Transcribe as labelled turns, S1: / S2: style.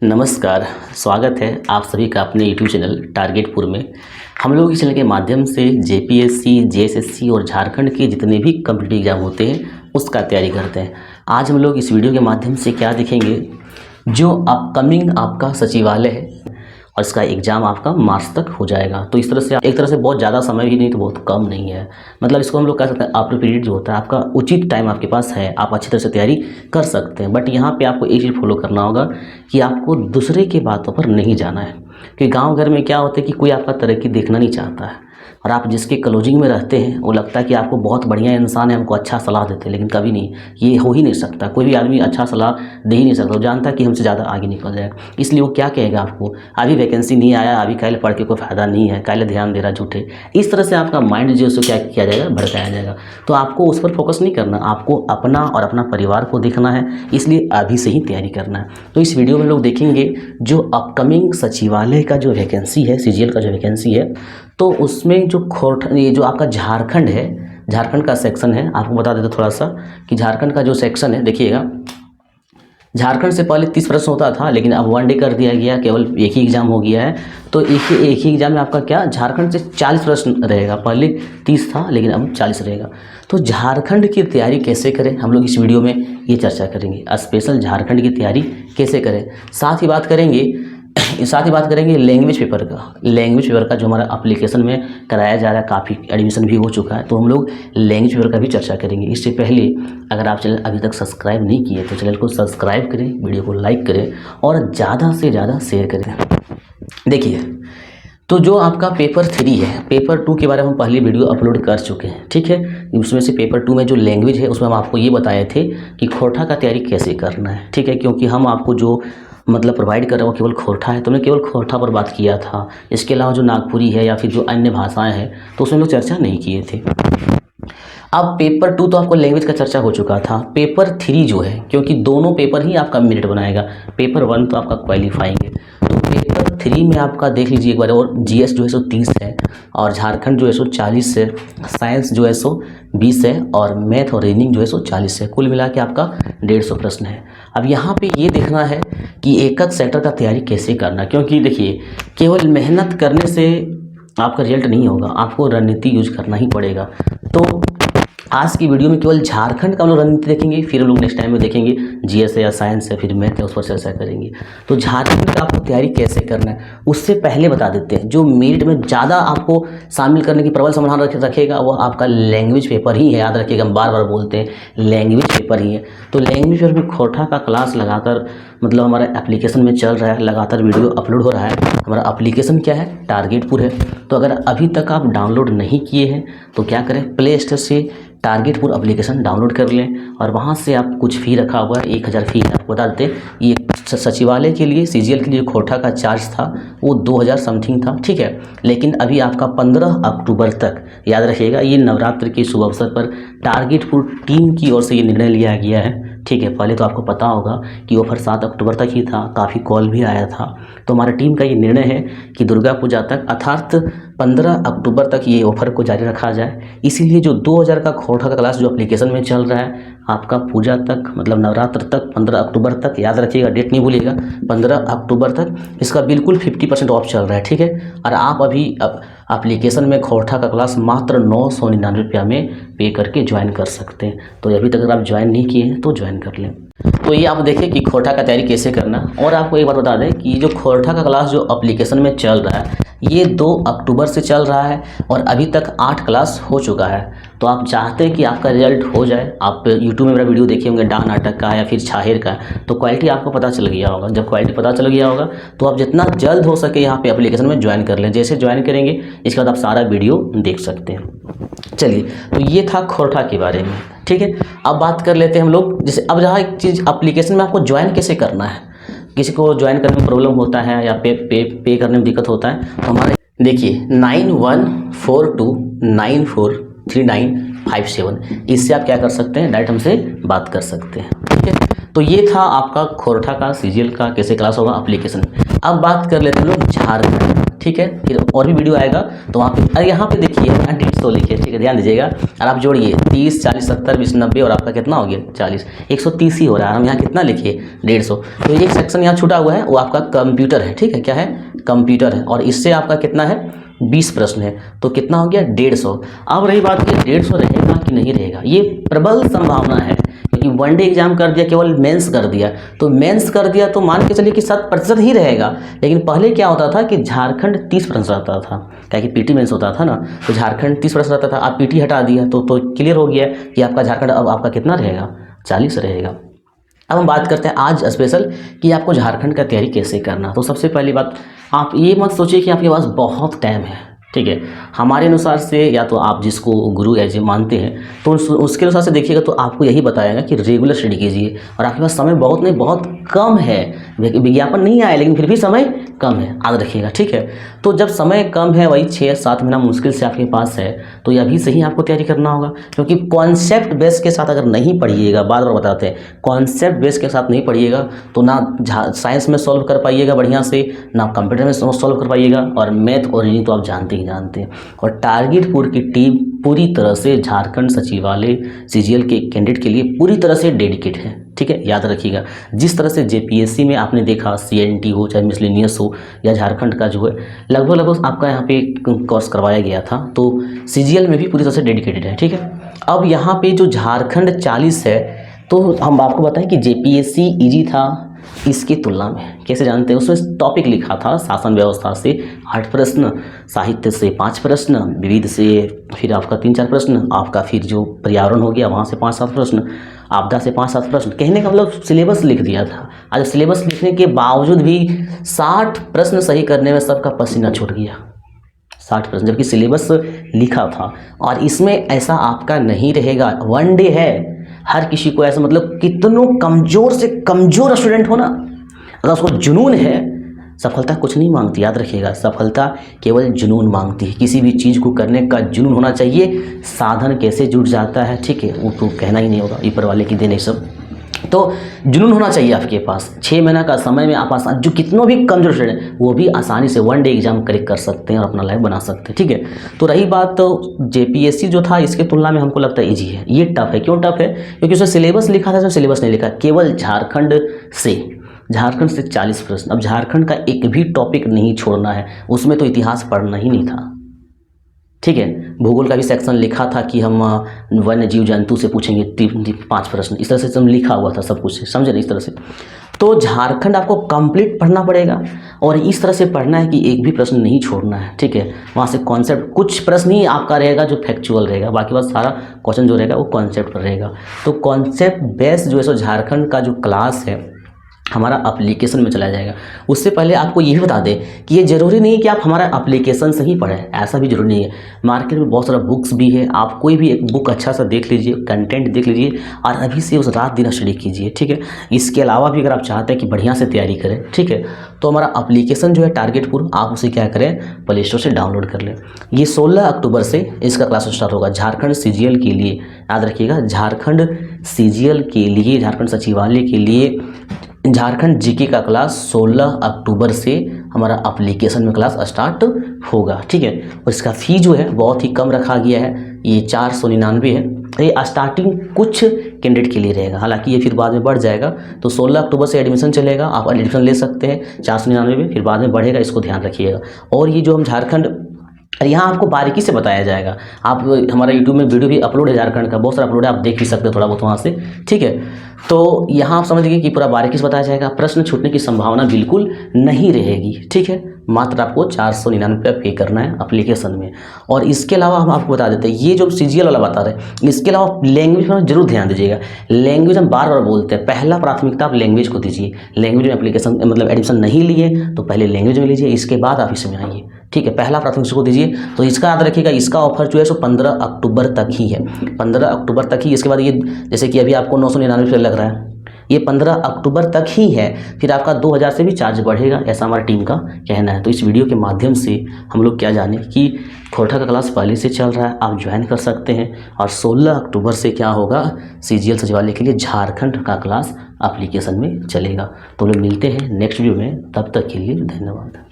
S1: नमस्कार, स्वागत है आप सभी का अपने यूट्यूब चैनल टारगेटपुर में। हम लोग इस चैनल के माध्यम से जेपीएससी, जेएसएससी और झारखंड के जितने भी कॉम्पिटिटिव एग्जाम होते हैं उसका तैयारी करते हैं। आज हम लोग इस वीडियो के माध्यम से क्या देखेंगे, जो अपकमिंग आपका सचिवालय है और इसका एग्ज़ाम आपका मार्च तक हो जाएगा। तो इस तरह से एक तरह से बहुत ज़्यादा समय भी नहीं तो बहुत कम नहीं है, मतलब इसको हम लोग कह सकते हैं आफ्टर पीरियड जो होता है आपका उचित टाइम आपके पास है, आप अच्छी तरह से तैयारी कर सकते हैं। बट यहाँ पे आपको एक चीज़ फॉलो करना होगा कि आपको दूसरे की बातों पर नहीं जाना है, क्योंकि गाँव घर में क्या होता है कि कोई आपका तरक्की देखना नहीं चाहता है और आप जिसके क्लोजिंग में रहते हैं वो लगता है कि आपको बहुत बढ़िया इंसान है, हमको अच्छा सलाह देते हैं, लेकिन कभी नहीं, ये हो ही नहीं सकता। कोई भी आदमी अच्छा सलाह दे ही नहीं सकता, वो जानता है कि हमसे ज़्यादा आगे निकल जाएगा, इसलिए वो क्या कहेगा आपको, अभी वैकेंसी नहीं आया, अभी कल पढ़ के कोई फ़ायदा नहीं है, कल ध्यान दे रहा झूठे। इस तरह से आपका माइंड जो है क्या किया जाएगा, भड़काया जाएगा। तो आपको उस पर फोकस नहीं करना, आपको अपना और अपना परिवार को देखना है, इसलिए अभी से ही तैयारी करना है। तो इस वीडियो में लोग देखेंगे जो अपकमिंग सचिवालय का जो वैकेंसी है, सीजीएल का जो वैकेंसी है, तो उसमें जो ये जो आपका झारखंड है, झारखंड का सेक्शन है, आपको बता देते थोड़ा सा कि झारखंड का जो सेक्शन है, देखिएगा झारखंड से पहले 30 प्रश्न होता था, लेकिन अब 1 डे कर दिया गया, केवल एक ही एग्जाम हो गया है। तो एक ही एग्जाम में आपका क्या झारखंड से 40 प्रश्न रहेगा, पहले 30 था लेकिन अब 40 रहेगा। तो झारखंड की तैयारी कैसे करें, हम लोग इस वीडियो में ये चर्चा करेंगे, स्पेशल झारखंड की तैयारी कैसे करें। साथ ही बात करेंगे लैंग्वेज पेपर का जो हमारा एप्लीकेशन में कराया जा रहा है, काफ़ी एडमिशन भी हो चुका है, तो हम लोग लैंग्वेज पेपर का भी चर्चा करेंगे। इससे पहले अगर आप चैनल अभी तक सब्सक्राइब नहीं किए तो चैनल को सब्सक्राइब करें, वीडियो को लाइक करें और ज़्यादा से ज़्यादा शेयर करें। देखिए, तो जो आपका पेपर 3 है, पेपर 2 के बारे में हम पहले वीडियो अपलोड कर चुके हैं, ठीक है। उसमें से पेपर 2 में जो लैंग्वेज है उसमें हम आपको ये बताए थे कि खोरठा का तैयारी कैसे करना है, ठीक है, क्योंकि हम आपको जो मतलब प्रोवाइड कर रहे हो केवल खोरठा है, तो हमने केवल खोरठा पर बात किया था। इसके अलावा जो नागपुरी है या फिर जो अन्य भाषाएं हैं तो उसमें लोग चर्चा नहीं किए थे। अब पेपर 2 तो आपको लैंग्वेज का चर्चा हो चुका था। पेपर 3 जो है, क्योंकि दोनों पेपर ही आपका मेरिट बनाएगा, पेपर 1 तो आपका क्वालिफाइंग है, तो पेपर 3 में आपका देख लीजिए एक बार, और जीएस जो है 30 है और झारखंड जो है 40 है, साइंस जो है 20 है और मैथ और रीजनिंग जो है 40 है, कुल मिला के आपका 150 प्रश्न है। अब यहाँ पे ये देखना है कि एक सेक्टर का तैयारी कैसे करना, क्योंकि देखिए केवल मेहनत करने से आपका रिजल्ट नहीं होगा, आपको रणनीति यूज करना ही पड़ेगा। तो आज की वीडियो में केवल झारखंड का हम लोग रणनीति देखेंगे, फिर हम लोग नेक्स्ट टाइम में देखेंगे जीएस है या साइंस है, फिर मैथ है, उस पर चर्चा करेंगे। तो झारखंड का आपको तैयारी कैसे करना है उससे पहले बता देते हैं, जो मेरिट में ज़्यादा आपको शामिल करने की प्रबल संभावना रखेगा वो आपका लैंग्वेज पेपर ही है। याद रखिएगा, हम बार बार बोलते हैं लैंग्वेज पेपर ही है। तो लैंग्वेज पेपर में खोरठा का क्लास लगातार मतलब हमारा एप्लीकेशन में चल रहा है, लगातार वीडियो अपलोड हो रहा है। हमारा एप्लीकेशन क्या है, टारगेटपुर है। तो अगर अभी तक आप डाउनलोड नहीं किए हैं तो क्या करें, प्ले स्टोर से टारगेटपुर एप्लीकेशन डाउनलोड कर लें और वहाँ से आप कुछ फ़ी रखा हुआ है, 1000 फ़ी है। आपको बता देते हैं, ये सचिवालय के लिए सीजीएल के लिए खोरठा का चार्ज था वो 2000 समथिंग था, ठीक है। लेकिन अभी आपका 15 अक्टूबर तक, याद रखिएगा, ये नवरात्र के शुभ अवसर पर टारगेटपुर टीम की ओर से ये निर्णय लिया गया है, ठीक है। पहले तो आपको पता होगा कि ऑफर 7 अक्टूबर तक ही था, काफ़ी कॉल भी आया था। तो हमारा टीम का ये निर्णय है कि दुर्गा पूजा तक अर्थात 15 अक्टूबर तक ये ऑफर को जारी रखा जाए। इसीलिए जो 2000 का खोरठा का क्लास जो एप्लीकेशन में चल रहा है आपका पूजा तक, मतलब नवरात्र तक, 15 अक्टूबर तक, याद रखिएगा, डेट नहीं भूलिएगा, 15 अक्टूबर तक इसका बिल्कुल 50% ऑफ चल रहा है, ठीक है। और आप अभी एप्लीकेशन में खोरठा का क्लास मात्र 999 रुपया में पे करके ज्वाइन कर सकते हैं। तो अभी तक अगर आप ज्वाइन नहीं किए हैं तो ज्वाइन कर लें। तो ये आप देखिए कि खोरठा का तैयारी कैसे करना। और आपको एक बात बता दें कि जो खोरठा का क्लास जो एप्लीकेशन में चल रहा है ये 2 अक्टूबर से चल रहा है और अभी तक 8 क्लास हो चुका है। तो आप चाहते हैं कि आपका रिजल्ट हो जाए, आप यूट्यूब में मेरा वीडियो देखे होंगे डान नाटक का या फिर छाहेर का, तो क्वालिटी आपको पता चल गया होगा। जब क्वालिटी पता चल गया होगा तो आप जितना जल्द हो सके यहाँ पे एप्लीकेशन में ज्वाइन कर लें। जैसे ज्वाइन करेंगे इसके बाद आप सारा वीडियो देख सकते हैं। चलिए, तो ये था खोरठा के बारे में, ठीक है। अब बात कर लेते हैं हम लोग, जैसे अब जहाँ एक चीज़ एप्लीकेशन में आपको ज्वाइन कैसे करना है, किसी को ज्वाइन करने में प्रॉब्लम होता है या पे करने में दिक्कत होता है, तो हमारे देखिए 9142943957, इससे आप क्या कर सकते हैं, डायरेक्ट हमसे बात कर सकते हैं, ठीक है। तो ये था आपका खोरठा का सीजीएल का कैसे क्लास होगा एप्लीकेशन। अब बात कर लेते हैं लोग झारखंड, ठीक है, फिर और भी वीडियो आएगा तो वहाँ पे, अरे यहाँ पे देखिए 150 लिखिए, ठीक है, ध्यान दीजिएगा। और आप जोड़िए 30 40 70 20 90 और आपका कितना हो गया 40, 130 ही हो रहा है। हम यहाँ कितना लिखिए 150। तो एक सेक्शन यहाँ छूटा हुआ है, वो आपका कंप्यूटर है, ठीक है, क्या है कंप्यूटर है, और इससे आपका कितना है 20 प्रश्न है, तो कितना हो गया 150। अब रही बात कि 150 रहेगा कि नहीं रहेगा, ये प्रबल संभावना है, क्योंकि वनडे एग्जाम कर दिया, केवल मेंस कर दिया, तो मेंस कर दिया तो मान के चलिए कि 100% ही रहेगा। लेकिन पहले क्या होता था कि झारखंड 30 प्रश्न रहता था, क्या कि पीटी मेंस होता था ना, तो झारखंड 30 प्रश्न रहता था, आप पीटी हटा दिया तो क्लियर हो गया कि आपका झारखंड अब आपका कितना रहेगा 40 रहेगा। अब हम बात करते हैं आज स्पेशल कि आपको झारखंड का तैयारी कैसे करना। तो सबसे पहली बात, आप ये मत सोचिए कि आपके पास बहुत टाइम है, ठीक है। हमारे अनुसार से, या तो आप जिसको गुरु एज मानते हैं तो उसके अनुसार से देखिएगा तो आपको यही बताएगा कि रेगुलर स्टडी कीजिए, और आपके पास समय बहुत नहीं, बहुत कम है। विज्ञापन नहीं आया लेकिन फिर भी समय कम है, याद रखिएगा, ठीक है। तो जब समय कम है, वही 6-7 महीना मुश्किल से आपके पास है, तो अभी से ही आपको तैयारी करना होगा। क्योंकि कॉन्सेप्ट बेस के साथ अगर नहीं पढ़िएगा, बार बार बताते हैं, कॉन्सेप्ट बेस के साथ नहीं पढ़िएगा तो ना साइंस में सॉल्व कर पाइएगा बढ़िया से, ना कंप्यूटर में सॉल्व कर पाइएगा, और मैथ और रीजनिंग तो आप जानते हैं। और टारगेटपुर की टीम पूरी तरह से झारखंड सचिवालय सीजीएल के कैंडिडेट के लिए पूरी तरह से डेडिकेट है, ठीक है, याद रखिएगा। जिस तरह से जेपीएससी में आपने देखा सीएनटी हो चाहे मिसलेनियस हो या झारखंड का जो है लगभग आपका यहाँ पे कोर्स करवाया गया था, तो सीजीएल में भी पूरी तरह से डेडिकेटेड है, ठीक है। अब यहाँ पे जो झारखंड 40 है, तो हम आपको बताएं कि जेपीएससी इजी था इसकी तुलना में, कैसे जानते हैं, उसमें टॉपिक लिखा था शासन व्यवस्था से 8 प्रश्न, साहित्य से 5 प्रश्न, विविध से फिर आपका 3-4 प्रश्न, आपका फिर जो पर्यावरण हो गया वहाँ से 5-7 प्रश्न, आपदा से 5-7 प्रश्न। कहने का मतलब सिलेबस लिख दिया था। आज सिलेबस लिखने के बावजूद भी 60 प्रश्न सही करने में सबका पसीना छूट गया, 60 प्रश्न, जबकि सिलेबस लिखा था। और इसमें ऐसा आपका नहीं रहेगा, वन डे है, हर किसी को ऐसा, मतलब कितनों कमज़ोर से कमज़ोर स्टूडेंट हो ना, अगर उसको जुनून है, सफलता कुछ नहीं मांगती, याद रखिएगा, सफलता केवल जुनून मांगती है। किसी भी चीज़ को करने का जुनून होना चाहिए। साधन कैसे जुट जाता है, ठीक है, वो तो कहना ही नहीं होगा, ऊपर वाले की देन सब। तो जुनून होना चाहिए आपके पास। 6 महीना का समय में आप आसान, जो कितनों भी कमजोर स्टूडेंट हैं वो भी आसानी से वन डे एग्जाम क्रैक कर सकते हैं और अपना लाइफ बना सकते हैं, ठीक है। तो रही बात, तो जेपीएससी जो था इसके तुलना में हमको लगता है ईजी है। ये टफ है, क्यों टफ है, क्योंकि उसमें सिलेबस लिखा था, उसमें सिलेबस नहीं लिखा, केवल झारखंड से 40 प्रश्न। अब झारखंड का एक भी टॉपिक नहीं छोड़ना है, उसमें तो इतिहास पढ़ना ही नहीं था, ठीक है। भूगोल का भी सेक्शन लिखा था कि हम वन्य जीव जंतु से पूछेंगे 5 प्रश्न, इस तरह से सब लिखा हुआ था सब कुछ, समझे ना, इस तरह से। तो झारखंड आपको कंप्लीट पढ़ना पड़ेगा, और इस तरह से पढ़ना है कि एक भी प्रश्न नहीं छोड़ना है, ठीक है। वहाँ से कॉन्सेप्ट, कुछ प्रश्न ही आपका रहेगा जो फैक्चुअल रहेगा, बाकी बस सारा क्वेश्चन जो रहेगा वो कॉन्सेप्ट पर रहेगा। तो कॉन्सेप्ट बेस्ड जो है सो झारखंड का जो क्लास है हमारा एप्लीकेशन में चला जाएगा। उससे पहले आपको ये भी बता दें कि ये ज़रूरी नहीं है कि आप हमारा एप्लीकेशन से ही पढ़ें, ऐसा भी ज़रूरी नहीं है। मार्केट में बहुत सारा बुक्स भी है, आप कोई भी एक बुक अच्छा सा देख लीजिए, कंटेंट देख लीजिए, और अभी से उस रात दिन स्टडी कीजिए, ठीक है। इसके अलावा भी अगर आप चाहते हैं कि बढ़िया से तैयारी करें, ठीक है, तो हमारा एप्लीकेशन जो है टारगेटपुर, आप उसे क्या करें, प्ले स्टोर से डाउनलोड कर लें। ये 16 अक्टूबर से इसका क्लास स्टार्ट होगा झारखंड सीजीएल के लिए, याद रखिएगा, झारखंड सीजीएल के लिए, झारखंड सचिवालय के लिए झारखंड जीके का क्लास 16 अक्टूबर से हमारा एप्लीकेशन में क्लास स्टार्ट होगा, ठीक है। और इसका फ़ी जो है बहुत ही कम रखा गया है, ये 499 है। ये स्टार्टिंग कुछ कैंडिडेट के लिए रहेगा, हालांकि ये फिर बाद में बढ़ जाएगा। तो 16 अक्टूबर से एडमिशन चलेगा, आप एडमिशन ले सकते हैं 499 में, फिर बाद में बढ़ेगा, इसको ध्यान रखिएगा। और ये जो हम झारखंड, यहाँ आपको बारीकी से बताया जाएगा, आप हमारा यूट्यूब में वीडियो भी अपलोड है झारखंड का, बहुत सारा अपलोड है, आप देख भी सकते हो थोड़ा बहुत वहाँ से, ठीक है। तो यहाँ आप समझ लीजिए कि पूरा बारीकी से बताया जाएगा, प्रश्न छूटने की संभावना बिल्कुल नहीं रहेगी, ठीक है। मात्र आपको 499 रुपये पे करना है एप्लीकेशन में। और इसके अलावा हम आपको बता देते हैं, ये जो सीजीएल वाला बता रहे हैं, इसके अलावा लैंग्वेज में जरूर ध्यान दीजिएगा। लैंग्वेज हम बार बार बोलते हैं, पहला प्राथमिकता आप लैंग्वेज को दीजिए। लैंग्वेज में एप्लीकेशन मतलब एडमिशन नहीं लिए तो पहले लैंग्वेज में लीजिए, इसके बाद आप इसमें आइए, ठीक है। पहला प्राथमिकता को दीजिए। तो इसका याद रखिएगा, इसका ऑफर जो है सो 15 अक्टूबर तक ही है, 15 अक्टूबर तक ही। इसके बाद ये जैसे कि अभी आपको 999 रुपये लग रहा है, ये 15 अक्टूबर तक ही है, फिर आपका 2000 से भी चार्ज बढ़ेगा, ऐसा हमारी टीम का कहना है। तो इस वीडियो के माध्यम से हम लोग क्या जाने कि खोरठा का क्लास पहले से चल रहा है, आप ज्वाइन कर सकते हैं। और 16 अक्टूबर से क्या होगा, CGL सचिवालय के लिए झारखंड का क्लास एप्लीकेशन में चलेगा। तो लोग मिलते हैं नेक्स्ट वीडियो में, तब तक के लिए धन्यवाद।